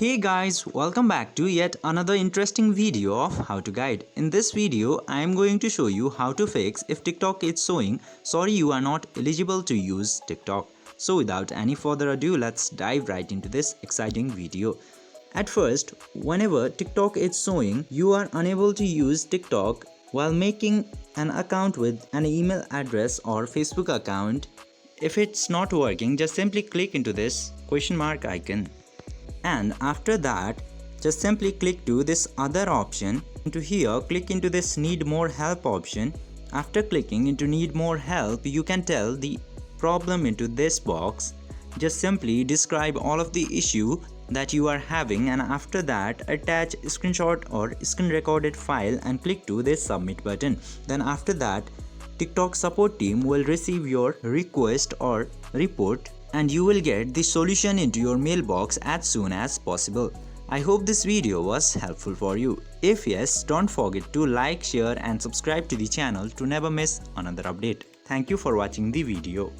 Hey guys, welcome back to yet another interesting video of how to guide. In this video, I am going to show you how to fix if TikTok is showing sorry you are not eligible to use TikTok. So without any further ado, let's dive right into this exciting video. At first, whenever TikTok is showing you are unable to use TikTok while making an account with an email address or Facebook account, if it's not working, just simply click into this question mark icon. And after that, just simply click to this other option. Into here, click into this need more help option. After clicking into need more help, you can tell the problem into this box. Just simply describe all of the issue that you are having, and after that attach screenshot or screen recorded file and click to this submit button. Then after that, TikTok support team will receive your request or report and you will get the solution into your mailbox as soon as possible. I hope this video was helpful for you. If yes, don't forget to like, share and subscribe to the channel to never miss another update. Thank you for watching the video.